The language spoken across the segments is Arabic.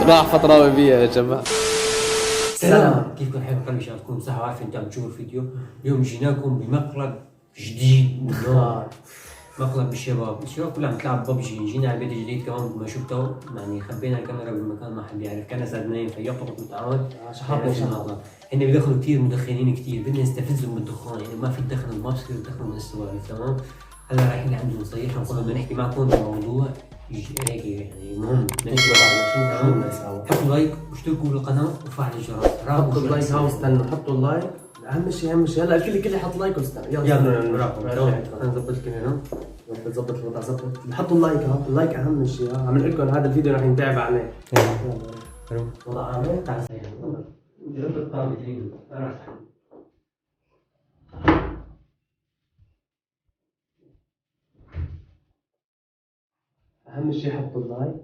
راح فتراوي بيها يا جماعة. سلام، كيفكم حبايب قلبي؟ ان شاء الله تكونوا بصحة وعافية. انتم عم تشوفوا الفيديو. اليوم جيناكم بمقلب جديد مقلب الشباب كلها عم تلعب ببجي. جينا على فيديو جديد كمان مثل ما شفتوا، يعني خبينا الكاميرا بالمكان ما حد يعرف، كان اسعد نايم فيطرق متعود شحطنا شغله. هن بدخلوا كثير مدخنين كثير، بدنا نستفزهم بالدخان، يعني ما في تدخن، ما بصير تدخنوا من السوالف. تمام، هلا رايحين لعند نصيحهم، بدنا نحكي معكم بموضوع هيك يعني مهم. حطوا لايك واشتركوا بالقناه وفعلوا الجرس. حطوا اللايك هاو، استنوا حطوا اللايك، اهم شيء هلا الكل يحط لايك واستنى. يلا نراقب. نظبط الكاميرا، نظبط الوضع، ظبط. حطوا اللايك ها، اللايك اهم شيء. عم لكم هذا الفيديو راح ينتابع عليه. وضع عامل تعال سيدنا جربت الطاولة تريد اهم شيء حطوا اللايك،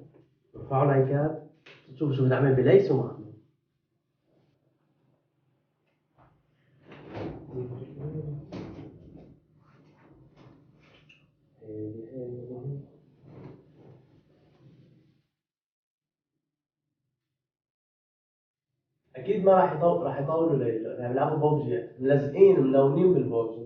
ارفعوا لايكات، شوفوا شو بنعمل بليس ومحمود. اكيد ما راح يطولوا ليلة، يعني بيلعبوا ببجي، ملزقين ملونين بالببجي.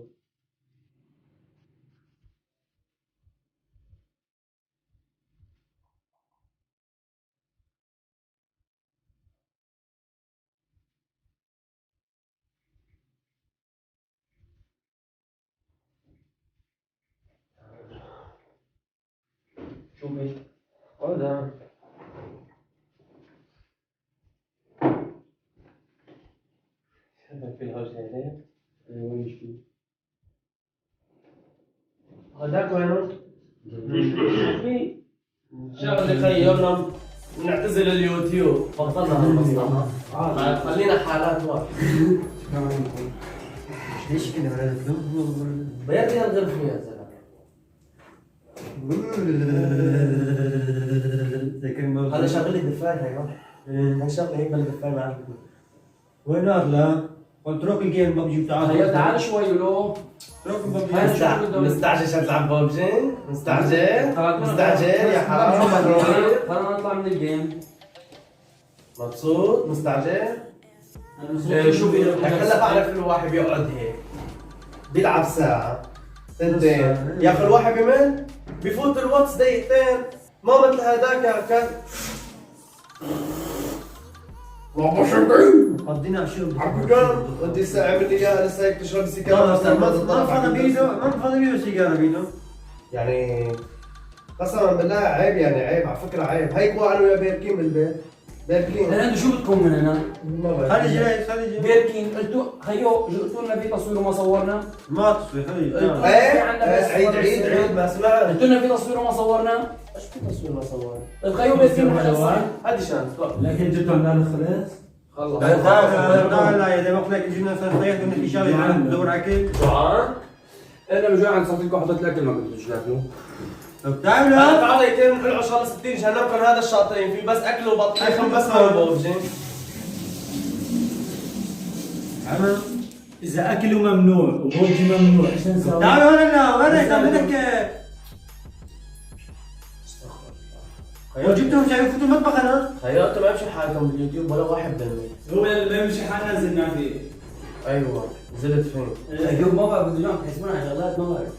شوفي هذا في الهوش عليه وين شو هذاك وينه؟ في شغله خيرنا نعتزل اليوتيوب، بطلنا هالمصلحة، خلينا حالات واحد. ليش كذا بردت له؟ بيرجع الغرفة يا زلمة. هذا شغلة دفاع هي شغلة هيك بالدفاع معك. وين هذا؟ قلت اترك الجيم ببجي وتعال. تعال شوي ولو اترك الببجي. مستعجل عشان تلعب ببجي؟ مستعجل يا حرام. خلينا نطلع من الجيم. مبسوط؟ مستعجل؟ شوفي هلا بعرف الواحد بيقعد هيك بيلعب ساعة سنتين، يا اخي الواحد بمن؟ بفوت الواتس دقيقتين، ما مثل هذاك كان قضينا شو عبقان بدي ساعة مني اياها لسه هيك تشرب سيجارة. ما فاضي بيده سيجارة بيده. يعني قسما بالله عيب، يعني عيب على فكرة عيب. هيك انا ويا بيركين بالبيت. بيركين انتوا شو بدكم من هنا؟ خلي جاي بيركين قلتوا خيو قلتوا لنا في تصوير وما صورنا؟ ما تصوير خلي. ايه عيد ما سمعت. قلتوا لنا في تصوير وما صورنا؟ ايش في تصوير ما صور؟ طيب خيو بيركين هذه شانس. لكن جبتوا عندنا خلاص. خلص لا اذا وقت لك جينا صيحت من في شغله عم ندور على اكل. جوعان؟ انا بجوع صرت لكم حطيت الاكل ما كنتوش تاكلوا. طب تعالوا انا تعال يتم نحل شغله 60 جهنم كان هذا الشاطرين في بس اكل وبطيخ بس ما بوجه. عمل اذا اكلوا ممنوع وبوجي ممنوع ايش نسوي؟ تعالوا هلا وين بدك؟ جبتهم شايفين يفوتوا المطبخ انا؟ خياطة ما يمشي حالكم باليوتيوب ولا واحد بالمية. هو اللي بيمشي حالنا نزلنا فيه. ايوه نزلت فين؟ اليوم ما بعرف بدهم تحسبون على شغلات ما بعرف.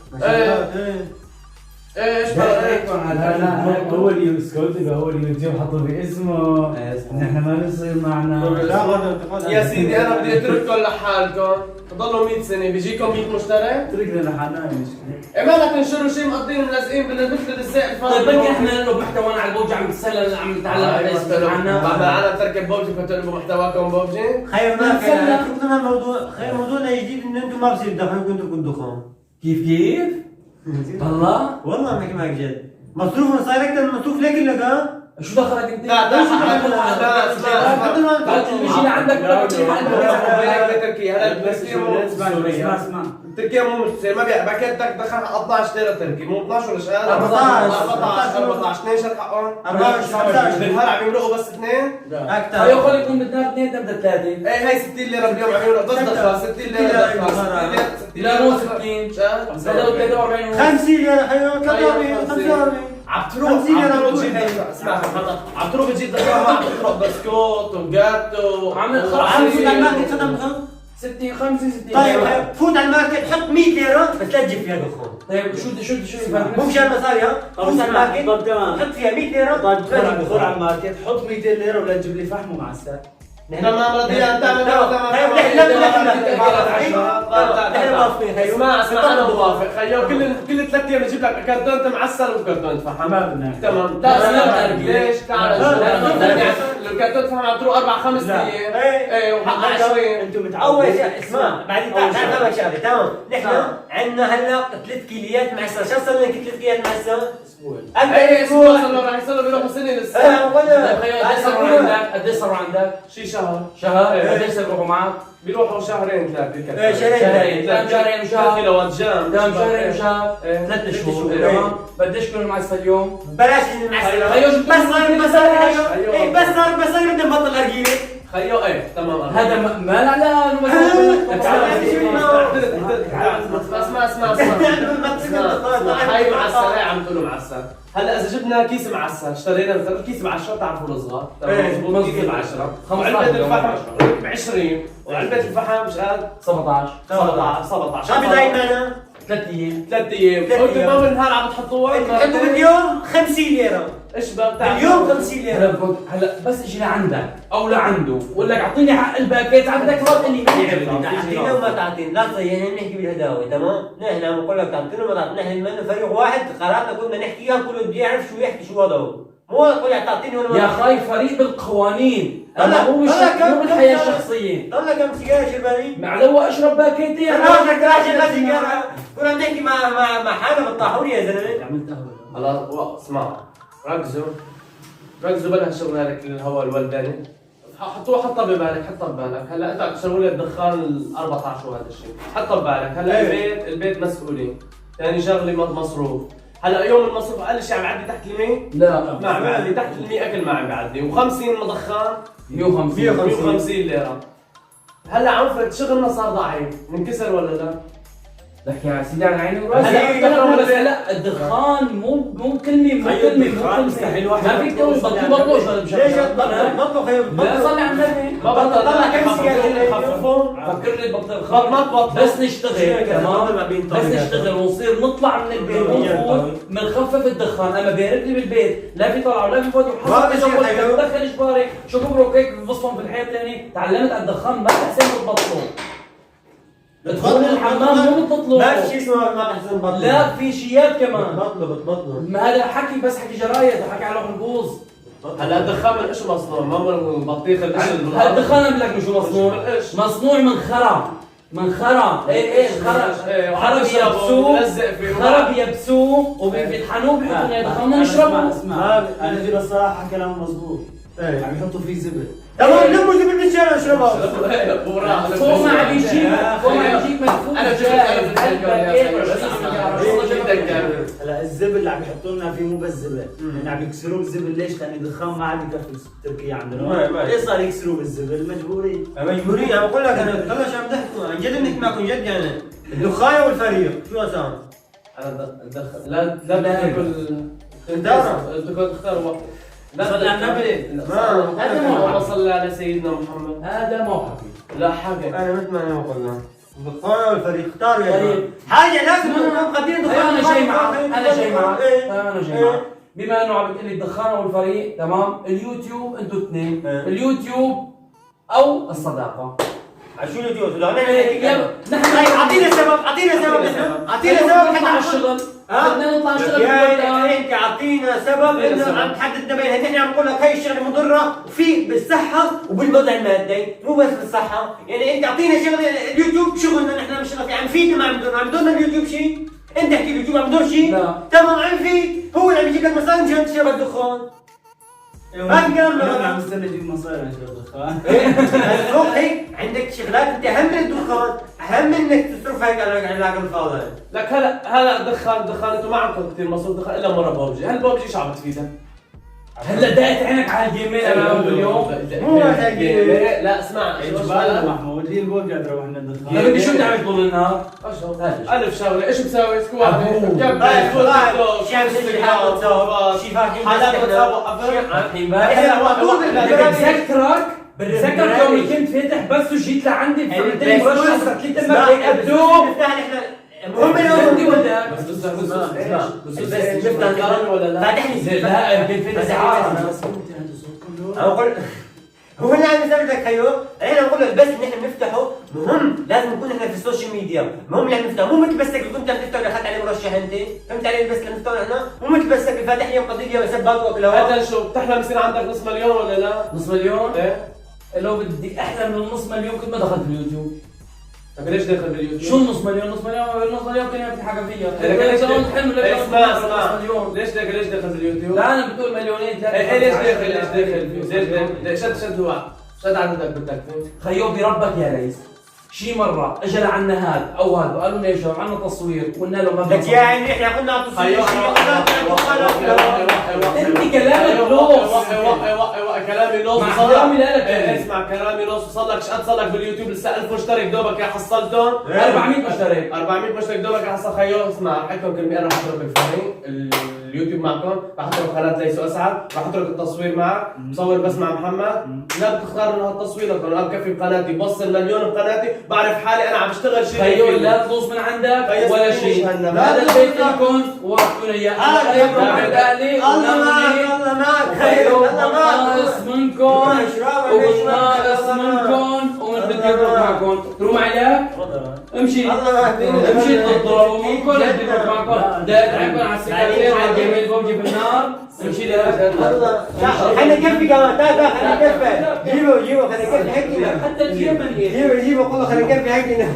ايش بقى؟ هو اللي يسكت يبقى هو اليوتيوب حطوا في اسمه. نحن ما بيصير معنا. يا سيدي انا بدي اترككم لحالكم، تضلوا 100 سنة بيجيكم 100 مشترك؟ اتركنا لحالنا مشكلة. ايه مالك تنشروا شيء مقضين ملزقين بالنفس السقف. طيب بلكي احنا نقلب محتوانا على البوجي عم نتسلى عم نتعلم عنا. بعد انا تركب بوجي كنتوا تقلبوا محتواكم بوجي؟ خير ما تركنا الموضوع، خير موضوعنا الجديد ان انتم ما بصير تدخلوا كنتوا تركوا الدخان. كيف؟ والله؟ والله بحكي معك جد. مصروف صاير اكثر من مصروف لك لك ها؟ شو دخلك انت؟ لا بيجي لعندك اسمع تركيا مو مشتري ما بيع باكيت دخل 12 ليره تركي مو 12 ولا شهر 14 2 شهر حقهم 14 بالنهار عم يمرقوا بس اثنين اكثر. ايوه خلي يكون بدنا اثنين تبدا ثلاثه. ايه هي 60 ليره باليوم عم يمرقوا بس دخل 60 ليره دخل لا مو 60 بدل 43 50 يا حيوان 43 45 عم تروح بتجيب اسمع عم تروح بتجيب دكان عم تروح بسكوت وجاتو عم فوت على الماركت صدام خم 60 65 60 طيب فوت على الماركت حط 100 ليره بس لا تجيب فيها دخان. طيب شو مو مشان مصاري ها فوت على الماركت طب تمام. حط فيها 100 ليره طيب لا تجيب دخل دخان. على الماركت حط 200 ليره ولا تجيب لي فحم ومعسل. تمام رضينا انت اسمع انا موافق خيو كل 3 ايام نجيب لك كرتونه معسل وكرتونه فحم ما بدنا تمام ليش تعال الكرتونه فحم عم تروح 4 5 ايام ايه وحق 20 انتم متعودين. اول شيء اسمع بعدين تعال افهمك شغله تمام نحن عندنا هلا 3 كيليات معسل شو صار لك 3 كيليات معسل؟ اسبوع. ايه اسبوع صار راح يصيروا بيروحوا سنه لسه قد ايش صاروا عندك؟ شي شهر قد ايش بيروحوا معك؟ بيروحوا شهرين 3 ايه شهرين كم شهرين وشهر؟ كيلوات جام كم شهرين وشهر؟ 3 شهور تمام بديش كل معسل اليوم؟ بلاش المعسل خيو بس صار مصاري ايه بس صار مصاري بدنا نبطل ارجيله. خيو ايه تمام هذا ما لا لا اسمع هاي معسل عم تقولوا معسل هلا اذا جبنا كيس معسل اشترينا مثلا كيس ب 10 بتعرفوا الصغار مظبوط كيس ب 10 وعلبه الفحم ب 20 وعلبه الفحم مش قد 17 شو بضايق معنا؟ 3 ايام 3 ايام قلت ما بالنهار عم تحطوها انتوا باليوم 50 ليره ايش بقى بتعرف باليوم 50 ليره هلا بس اجي لعندك او لعنده بقول لك اعطيني حق الباكيت عندك رد اني تعطينا وما تعطينا لا تصيحنا نحكي بالهداوه تمام نحن عم نقول لك تعطينا وما تعطينا نحن منه فريق واحد قرارنا كنا نحكيها كله بده يعرف شو يحكي شو وضعه مو تقول تعطيني ولا يا خاي فريق بالقوانين انا مو بالحياه الشخصيه طلع كم سيجاره شرباني معلوة اشرب باكيتين انا بدك راجل لا سيجاره كنا عم نحكي مع حالنا بالطاحون يا زلمه عملت قهوه. خلاص اسمع ركزوا بلا شغل هذاك الهواء الولداني حطها ببالك هلا انت عم تشربوا لي الدخان ال 14 وهذا الشيء حطها ببالك هلا البيت مسؤولين ثاني شغله مصروف هلا يوم المصروف اقل شيء عم يعدي تحت ال 100 لا ما عم يعدي تحت ال 100 اكل ما عم يعدي و50 مدخان 150 ليره هلا عم فرد شغلنا صار ضعيف منكسر ولا لا؟ بحكي يا سيدي على عيني وراسي لا الدخان مو كلمه مستحيل واحد ما فيك تقول بطلوش ولا ليش بطلوا خيو لا صلي على النبي ما بطل طلع كم سيجاره خففهم فكرني تبطل ما تبطل بس نشتغل تمام بس نشتغل ونصير نطلع من البيت ونفوت بنخفف الدخان اما بيرد لي بالبيت لا في طلع ولا في فوت وحصل دخل اجباري شو كبروا هيك ببصهم في الحيط ثاني تعلمت على الدخان ما تحسن تبطلوا تدخل الحمام مو بتبطلوا ما في شيء اسمه ما تحسن بطل لا في شيات كمان بطلوا ما هذا حكي بس حكي جرايد وحكي على لوح البوظ هلا الدخان من ايش مصنوع؟ ما من بطيخ القش الدخان اقول لك شو مصنوع؟ مصنوع من خرا ايه خرا بيبسوه وبيطحنوه بيحطوا دخان نشربه اسمع انا اجي الصراحه كلامه مزبوط. عم يحطوا فيه زبل. تمام لموا زبل من الشارع اشربها فوق ما عم يجيب مدفوع انا هلا الزبل اللي عم يحطوا لنا فيه مو بس زبل، يعني عم يكسروه بالزبل ليش؟ لان الدخان ما عاد يكفي تركيا عندنا. ليش صار يكسروه بالزبل؟ مجبورين. مجبورين عم بقول لك انا طلع شو عم تحكوا عن جد بنحكي معكم جد يعني الدخان والفريق شو اسام؟ انا لا تاكل تختار واحد لا صلي على النبي هذا ما صلى على سيدنا محمد هذا مو حكي لا حاجه انا مثل ما انا قلنا الدخان والفريق اختاروا يا جماعه حاجه لازم نكون قادرين دخان انا جاي معك بما انه عم بتقول لي الدخان والفريق تمام اليوتيوب انتوا اثنين اليوتيوب او الصداقه شو اليوتيوب نحن اعطينا سبب حتى على الشغل بدنا نطلع نشتغل انت اعطينا سبب انه عم تحددنا بينها نحن عم نقول لك هي الشغله مضره وفي بالصحه وبالوضع المادي مو بس بالصحه يعني انت اعطينا شغله اليوتيوب شغلنا نحن عم نشتغل فيه عم يفيدنا ما عم يضرنا اليوتيوب شيء انت احكي اليوتيوب عم يضر شيء تمام عم يفيد هو اللي عم يجيب لك مصاري مشان تشرب الدخان ما في كلام انا عم استنى اجيب مصاري عشان الدخان روح هيك عندك شغلات انت اهم من الدخان اهم من انك تصرف هيك على العقل الفاضي لك هلا دخان انتم ما عندكم كثير مصروف دخان الا مره بابجي هل بابجي شو عم تفيدك؟ هلا دقت عينك على الجيمين انا اليوم. مو عشان كذا. لا اسمع اجبارنا محمود هي الوقت روح لنا الدخان. طيب انت شو بتعمل طول النهار؟ الف شغله ايش مساوي سكوات بتذكرك يوم اللي كنت فاتح بس وجيت لعندي فهمتني مرشح صرت لي تمك هيك ابدو هم عندي ولا فاتحني لا كنت فاتح ساعات هو اللي عم يسوي لك خيو، احنا بنقول لك بس ان احنا بنفتحه مهم لازم نكون احنا في السوشيال ميديا، مهم اللي عم نفتحه، مو مثل بسك اللي كنت عم تفتح اللي اخذت عليه مرشح انت، فهمت علي؟ بس اللي نفتحه احنا مو مثل بسك اللي فاتح يوم قضيه وسباق وكله. هذا شو بتحلم يصير عندك نص مليون ولا لا؟ نص مليون؟ ايه لو بدي احلم من نص مليون كنت ما دخلت باليوتيوب. طيب ليش داخل باليوتيوب؟ شو نص مليون؟ نص مليون كان يفتح حاجه فيها. ليش داخل باليوتيوب؟ لا انا بتقول مليونين ثلاثه. ليش داخل شد هو شد عندك بدك خيو بربك يا ريس شي مره اجى لعنا هاد او هاد وقالوا لنا يا شباب عندنا تصوير قلنا له ما لك يعني احنا قلنا تصوير انت كلامك لوص كلامي لوص مع احترامي لك اسمع كلامي لوص وصل لك شقد صار لك باليوتيوب لسه 1000 مشترك دوبك يا حصلتهم 400 مشترك 400 مشترك دوبك يا حصل خيو اسمع رح احكي لكم كلمه انا رح اترك الفريق اليوتيوب معكم رح اترك قناه ليسو اسعد رح اترك التصوير معك مصور بس مع محمد لا بتختار من هالتصوير لكم انا بكفي بقناتي بوصل مليون بقناتي بعرف حالي انا عم بشتغل شيء خيو لا تلوص من عندك ولا شيء هذا البيت لكم وقتنا اياه الله معك خيو ناقص منكم وبالناقص منكم ومن بدي اضرب معكم تروح معي امشي امشي تضربوا منكم بدي اضرب معكم دقت عينكم على السكرتير على الجيميل بوجي بالنار امشي لهذا خلينا نكفي كمان تعال خلينا نكفي جيبوا خلينا نكفي حقنا حتى الجيب مليان جيبوا والله خلينا نكفي حقنا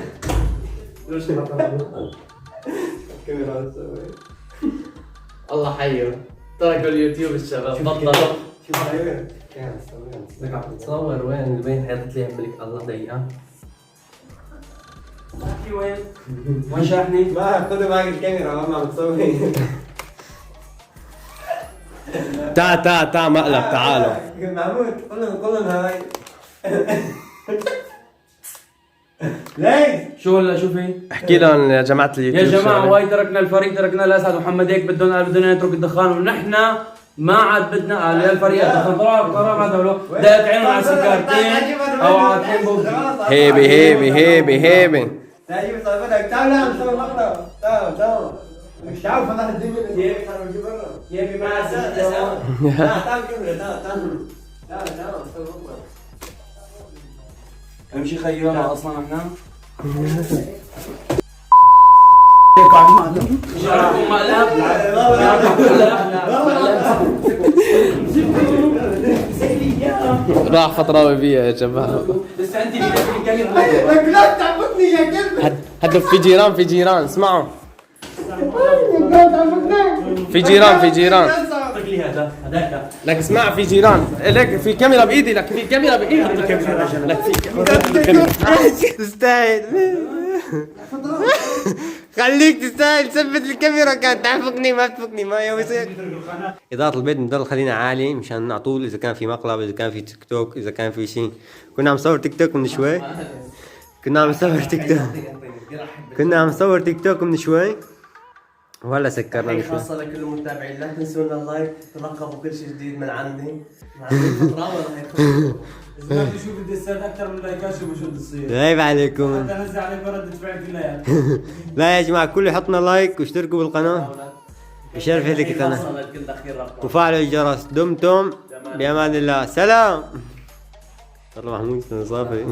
الله حيه تركوا اليوتيوب الشباب بطلوا تصور وين حيطت لي ملك الله دقيقة وين؟ وين شاحني؟ ما خذوا معك الكاميرا ما عم تصور تعال مقلب تعالوا محمود قول لهم هاي ليش؟ شو هلا شو في؟ احكي لهم يا جماعة اليوتيوب يا جماعة واي تركنا الفريق تركنا الأسد محمد هيك بدنا نترك الدخان ونحن ما عاد بدنا قال يا الفريق الدخان طلع بعد ولو دقت عينهم على سكرتين أو عاطين بوبي هيبي تعال جيب صاحبتك تعال لا نسوي مقطع تعال مش تعال فتح الدنيا يبي مع تعال كاميرا تعال نسوي مقطع امشي خيونا اصلا احنا جاركم مقلب راح فتراوي فيها يا جماعة. لسه انت اللي الكاميرا لك لا تعبطني يا كلب هدف في جيران اسمعوا في جيران اعطيك لي هذاك لك اسمع في جيران لك في كاميرا بايدي لك في كاميرا بايدي لك في كاميرا تستاهل خليك تستاهل ثبت الكاميرا كانت تفكني ما تفكني ما يصير. إضاءة البيت بنضل خلينا عالي مشان نعطول إذا كان في مقلب إذا كان في تيك توك إذا كان في شيء. كنا عم نصور تيك توك من شوي وهلا سكرنا من شوي. خاصة لكل المتابعين لا تنسونا اللايك ترقبوا كل شيء جديد من عندي فتراوي إذا ما بشوف الدسات أكثر من لايكات شو بده يصير. عيب عليكم. حتى أنزل عليك ردة فعل كلها. لا يا جماعة كله يحطنا لايك واشتركوا بالقناة بشرف هذيك القناة وفعلوا الجرس. دمتم بأمان الله. سلام. والله محمود صافي